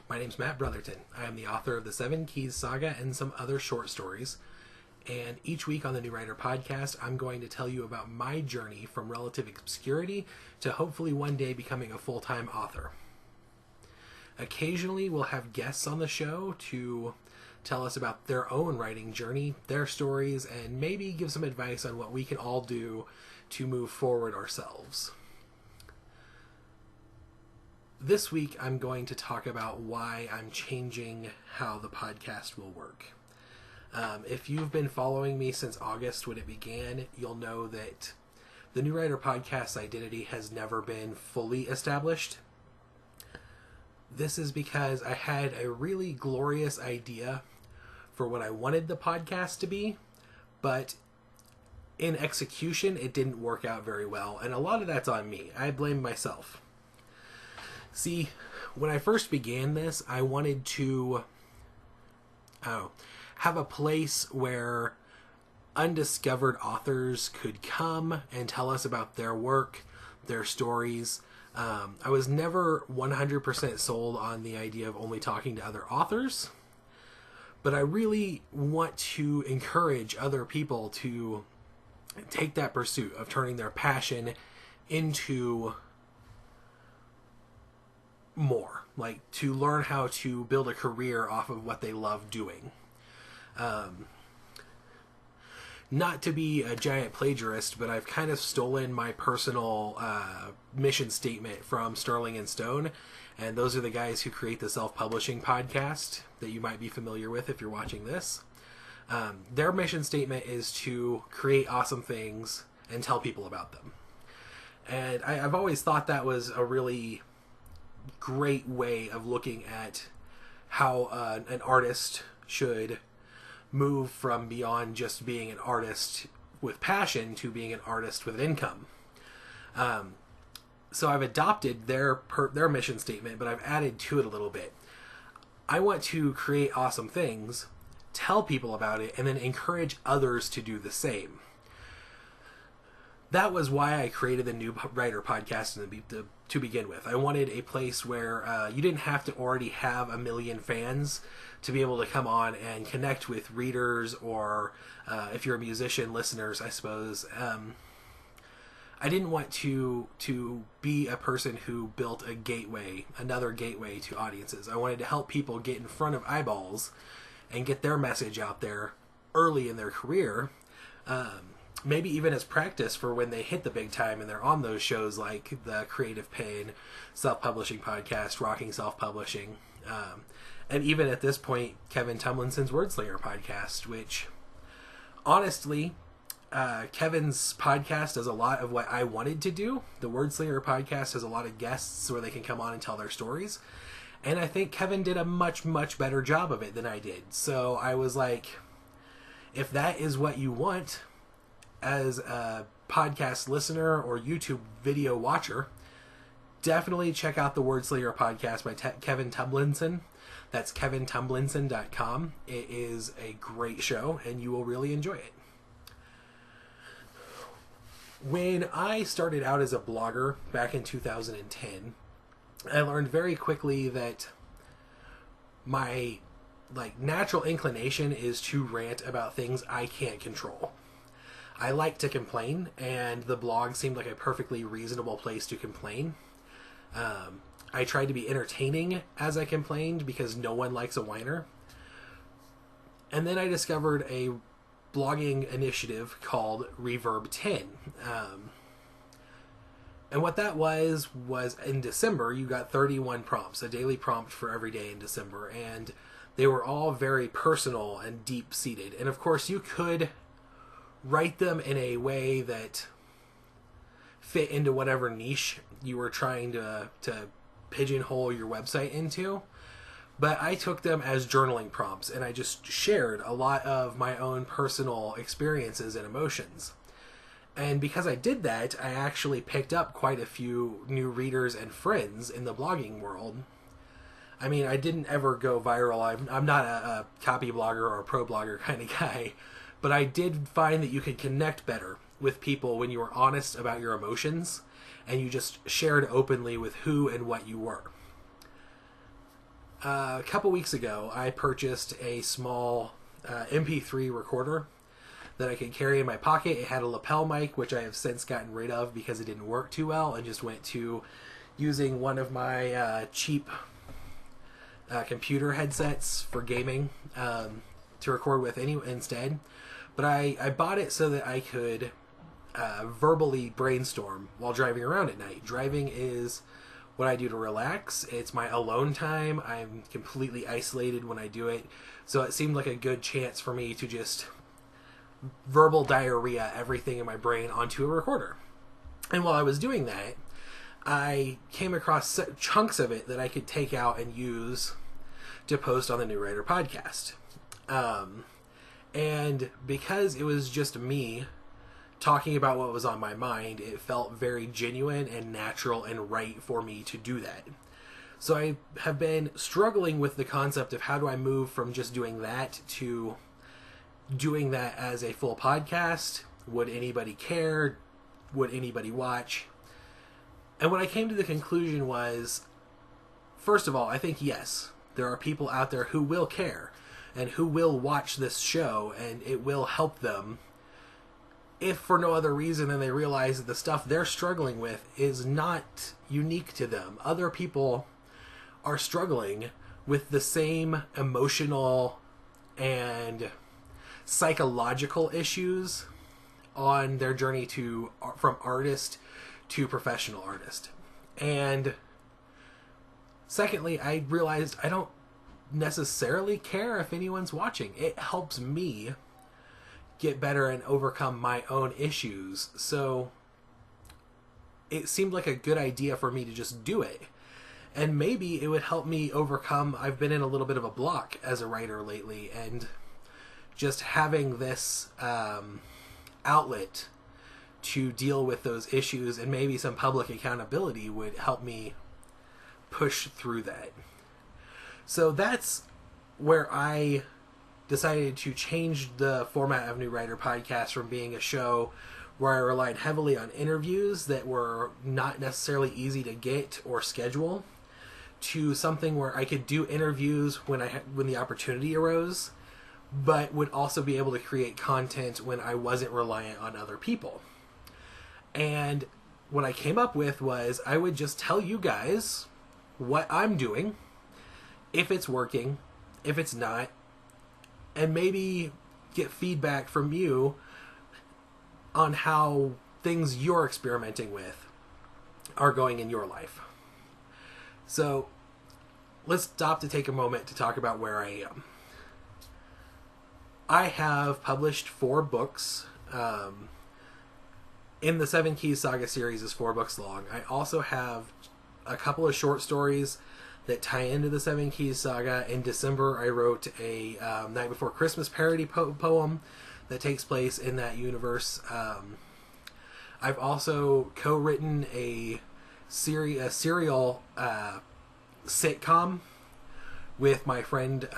My name's Matt Brotherton. I am the author of the Seven Keys Saga and some other short stories. And each week on the New Writer Podcast, I'm going to tell you about my journey from relative obscurity to hopefully one day becoming a full-time author. Occasionally, we'll have guests on the show to tell us about their own writing journey, their stories, and maybe give some advice on what we can all do to move forward ourselves. This week, I'm going to talk about why I'm changing how the podcast will work. If you've been following me since August when it began, you'll know that the New Writer Podcast's identity has never been fully established. This is because I had a really glorious idea for what I wanted the podcast to be, but in execution, it didn't work out very well, and a lot of that's on me. I blame myself. See, when I first began this, I wanted to have a place where undiscovered authors could come and tell us about their work, their stories. I was never 100% sold on the idea of only talking to other authors, but I really want to encourage other people to take that pursuit of turning their passion into more, like to learn how to build a career off of what they love doing. Not to be a giant plagiarist, but I've kind of stolen my personal mission statement from Sterling and Stone, and those are the guys who create the self-publishing podcast that you might be familiar with if you're watching this. Their mission statement is to create awesome things and tell people about them. And I've always thought that was a really great way of looking at how an artist should move from beyond just being an artist with passion to being an artist with an income. So I've adopted their mission statement, but I've added to it a little bit. I want to create awesome things, tell people about it, and then encourage others to do the same. That was why I created the New Writer Podcast to begin with. I wanted a place where you didn't have to already have 1 million fans to be able to come on and connect with readers, or if you're a musician, listeners, I suppose. I didn't want to be a person who built another gateway to audiences. I wanted to help people get in front of eyeballs and get their message out there early in their career. Maybe even as practice for when they hit the big time and they're on those shows like the Creative Pain, Self-Publishing Podcast, Rocking Self-Publishing, and even at this point, Kevin Tumlinson's Wordslinger Podcast, which, honestly, Kevin's podcast does a lot of what I wanted to do. The Wordslinger Podcast has a lot of guests where they can come on and tell their stories, and I think Kevin did a much, much better job of it than I did. So I was like, if that is what you want as a podcast listener or YouTube video watcher, definitely check out the Wordslinger Podcast by Kevin Tumlinson. That's kevintumlinson.com. It is a great show, and you will really enjoy it. When I started out as a blogger back in 2010, I learned very quickly that my natural inclination is to rant about things I can't control. I like to complain, and the blog seemed like a perfectly reasonable place to complain. I tried to be entertaining as I complained because no one likes a whiner. And then I discovered a blogging initiative called Reverb 10. And what that was in December, you got 31 prompts, a daily prompt for every day in December. And they were all very personal and deep-seated. And of course, you could write them in a way that fit into whatever niche you were trying to pigeonhole your website into. But I took them as journaling prompts, and I just shared a lot of my own personal experiences and emotions. And because I did that, I actually picked up quite a few new readers and friends in the blogging world. I mean, I didn't ever go viral. I'm not a copy blogger or a pro blogger kind of guy, but I did find that you could connect better with people when you were honest about your emotions and you just shared openly with who and what you were. A couple weeks ago, I purchased a small MP3 recorder that I could carry in my pocket. It had a lapel mic, which I have since gotten rid of because it didn't work too well, and just went to using one of my cheap computer headsets for gaming to record with instead. But I bought it so that I could verbally brainstorm while driving around at night. Driving is what I do to relax. It's my alone time. I'm completely isolated when I do it. So it seemed like a good chance for me to just verbal diarrhea everything in my brain onto a recorder. And while I was doing that, I came across chunks of it that I could take out and use to post on the New Writer podcast. And because it was just me talking about what was on my mind, it felt very genuine and natural and right for me to do that. So I have been struggling with the concept of how do I move from just doing that to doing that as a full podcast. Would anybody care? Would anybody watch? And what I came to the conclusion was, first of all, I think yes, there are people out there who will care and who will watch this show, and it will help them, if for no other reason than they realize that the stuff they're struggling with is not unique to them. Other people are struggling with the same emotional and psychological issues on their journey from artist to professional artist. And secondly, I realized I don't necessarily care if anyone's watching. It helps me get better and overcome my own issues. So it seemed like a good idea for me to just do it. And maybe it would help me overcome, I've been in a little bit of a block as a writer lately, and just having this outlet to deal with those issues and maybe some public accountability would help me push through that. So that's where I decided to change the format of New Writer Podcast from being a show where I relied heavily on interviews that were not necessarily easy to get or schedule, to something where I could do interviews when the opportunity arose, but would also be able to create content when I wasn't reliant on other people. And what I came up with was I would just tell you guys what I'm doing, if it's working, if it's not, and maybe get feedback from you on how things you're experimenting with are going in your life. So let's stop to take a moment to talk about where I am. I have published 4 books. In the Seven Keys Saga series is 4 books long. I also have a couple of short stories that tie into the Seven Keys Saga. In December, I wrote a Night Before Christmas parody poem that takes place in that universe. I've also co-written a serial sitcom with my friend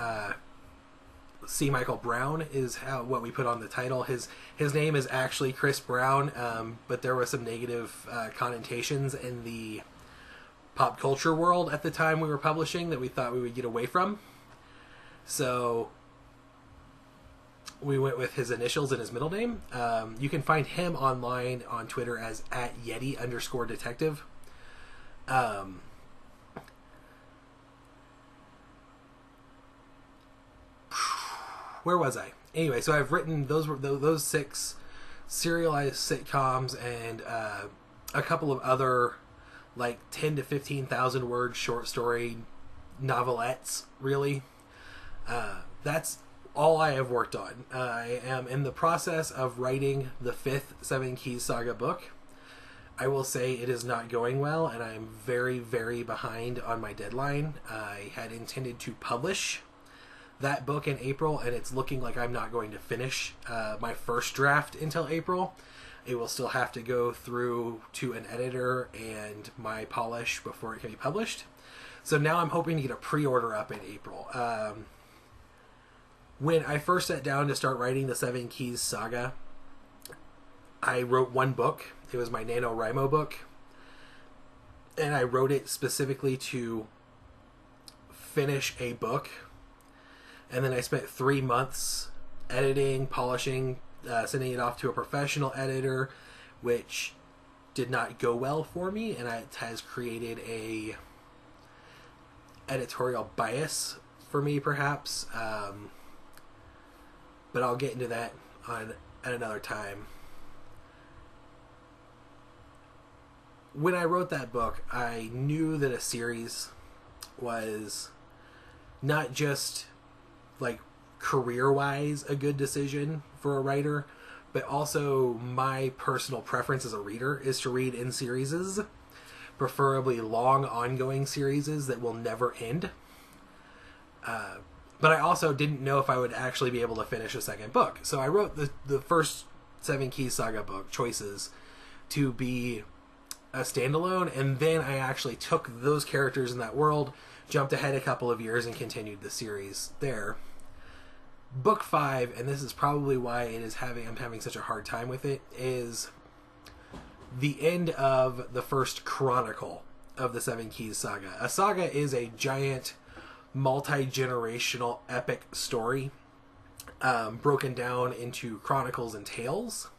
C. Michael Brown, is what we put on the title. His name is actually Chris Brown, but there were some negative connotations in the pop culture world at the time we were publishing that we thought we would get away from. So we went with his initials and his middle name. You can find him online on Twitter as @Yeti_detective. Where was I? Anyway, so I've written those 6 serialized sitcoms and a couple of other like 10 to 15,000 word short story novelettes, really. That's all I have worked on. I am in the process of writing the 5th Seven Keys Saga book. I will say it is not going well, and I am very, very behind on my deadline. I had intended to publish that book in April, and it's looking like I'm not going to finish my first draft until April. It will still have to go through to an editor and my polish before it can be published. So now I'm hoping to get a pre-order up in April. When I first sat down to start writing the Seven Keys Saga, I wrote 1 book. It was my NaNoWriMo book. And I wrote it specifically to finish a book, and then I spent 3 months editing, polishing, sending it off to a professional editor, which did not go well for me, and it has created a editorial bias for me, perhaps. But I'll get into that at another time. When I wrote that book, I knew that a series was not just like career-wise a good decision for a writer, but also my personal preference as a reader is to read in series, preferably long ongoing series that will never end. But I also didn't know if I would actually be able to finish a second book. So I wrote the first Seven Keys Saga book, Choices, to be a standalone, and then I actually took those characters in that world, jumped ahead a couple of years, and continued the series there. Book 5, and this is probably why I'm having such a hard time with it, is the end of the first chronicle of the Seven Keys Saga. A saga is a giant, multi-generational epic story, broken down into chronicles and tales.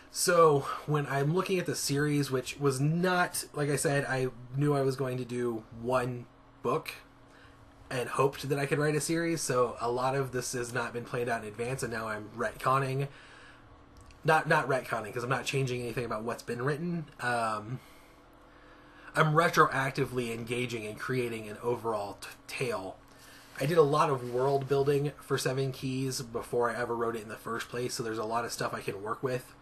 So when I'm looking at the series, which was not, like I said, I knew I was going to do one book and hoped that I could write a series, so a lot of this has not been planned out in advance, and now I'm retconning. Not retconning, because I'm not changing anything about what's been written. I'm retroactively engaging and creating an overall tale. I did a lot of world building for Seven Keys before I ever wrote it in the first place, so there's a lot of stuff I can work with.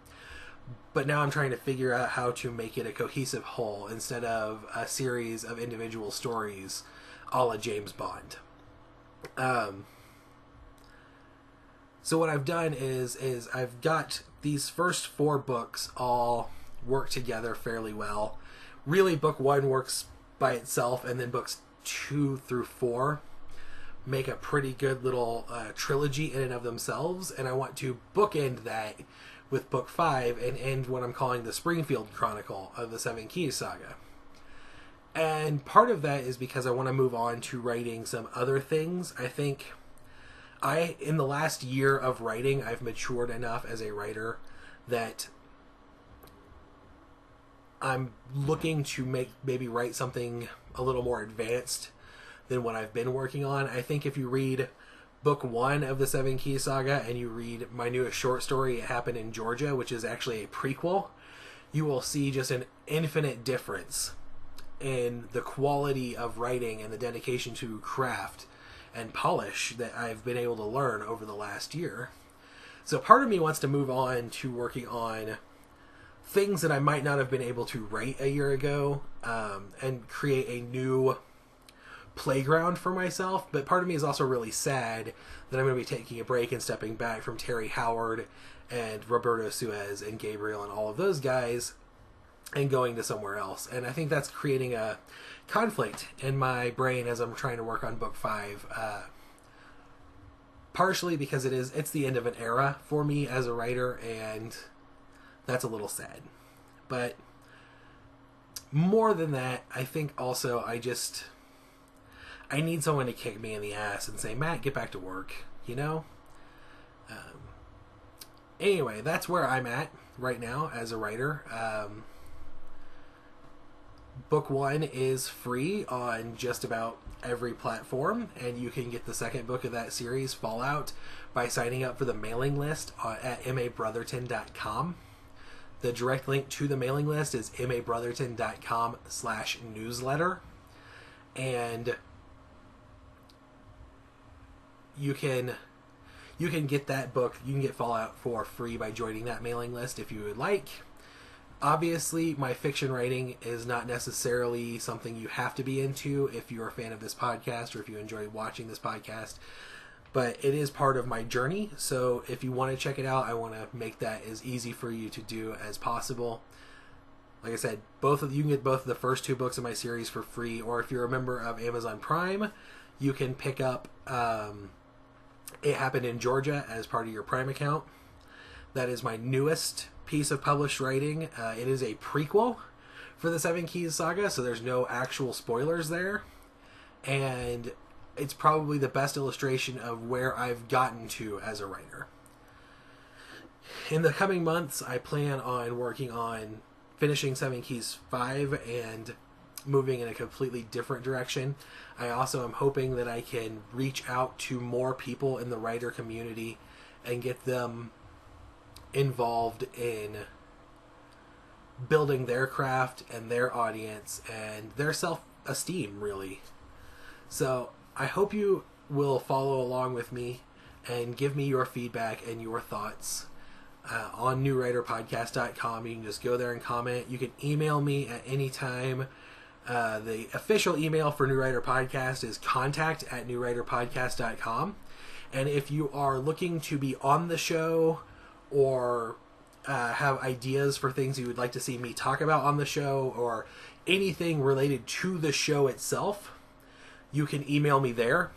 But now I'm trying to figure out how to make it a cohesive whole instead of a series of individual stories a la James Bond. So what I've done is I've got these first 4 books all work together fairly well. Really, book 1 works by itself, and then books 2 through 4 make a pretty good little trilogy in and of themselves, and I want to bookend that with book 5 and end what I'm calling the Springfield Chronicle of the Seven Keys Saga. And part of that is because I want to move on to writing some other things. I think in the last year of writing, I've matured enough as a writer that I'm looking to maybe write something a little more advanced than what I've been working on. I think if you read book 1 of the Seven Keys Saga and you read my newest short story, It Happened in Georgia, which is actually a prequel, you will see just an infinite difference in the quality of writing and the dedication to craft and polish that I've been able to learn over the last year. So part of me wants to move on to working on things that I might not have been able to write a year ago, and create a new playground for myself. But part of me is also really sad that I'm going to be taking a break and stepping back from Terry Howard and Roberto Suez and Gabriel and all of those guys and going to somewhere else. And I think that's creating a conflict in my brain as I'm trying to work on book 5. Partially because it's the end of an era for me as a writer, and that's a little sad. But more than that, I think also I need someone to kick me in the ass and say, Matt, get back to work, you know? Anyway, that's where I'm at right now as a writer. Book 1 is free on just about every platform, and you can get the second book of that series, Fallout, by signing up for the mailing list at mabrotherton.com. The direct link to the mailing list is mabrotherton.com/newsletter. And you can get that book, you can get Fallout for free by joining that mailing list if you would like. Obviously, my fiction writing is not necessarily something you have to be into if you're a fan of this podcast or if you enjoy watching this podcast. But it is part of my journey, so if you want to check it out, I want to make that as easy for you to do as possible. Like I said, you can get both of the first 2 books of my series for free, or if you're a member of Amazon Prime, you can pick up It Happened in Georgia as part of your Prime account. That is my newest piece of published writing. It is a prequel for the Seven Keys Saga, so there's no actual spoilers there. and it's probably the best illustration of where I've gotten to as a writer. In the coming months, I plan on working on finishing Seven Keys 5 and moving in a completely different direction. I also am hoping that I can reach out to more people in the writer community and get them involved in building their craft and their audience and their self-esteem, really. So I hope you will follow along with me and give me your feedback and your thoughts on newwriterpodcast.com. You can just go there and comment. You can email me at any time. The official email for New Writer Podcast is contact@newwriterpodcast.com. And if you are looking to be on the show or have ideas for things you would like to see me talk about on the show or anything related to the show itself, you can email me there.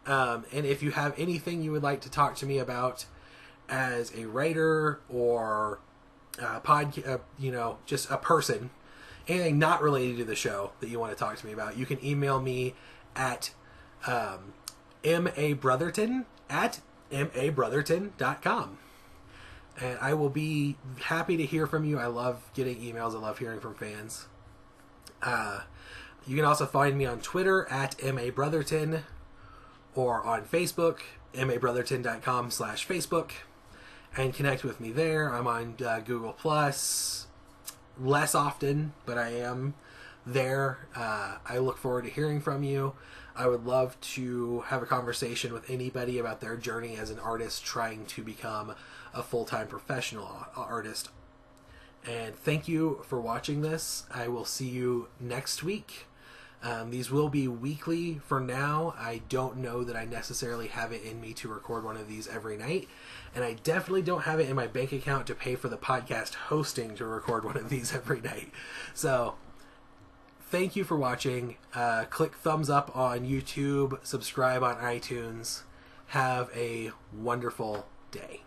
And if you have anything you would like to talk to me about as a writer or just a person, anything not related to the show that you want to talk to me about, you can email me at mabrotherton@mabrotherton.com. And I will be happy to hear from you. I love getting emails. I love hearing from fans. You can also find me on Twitter at mabrotherton or on Facebook, mabrotherton.com/Facebook, and connect with me there. I'm on Google Plus less often, but I am there. I look forward to hearing from you. I would love to have a conversation with anybody about their journey as an artist trying to become a full-time professional artist. And thank you for watching this. I will see you next week. These will be weekly for now. I don't know that I necessarily have it in me to record one of these every night. And I definitely don't have it in my bank account to pay for the podcast hosting to record one of these every night. So thank you for watching. Click thumbs up on YouTube. Subscribe on iTunes. Have a wonderful day.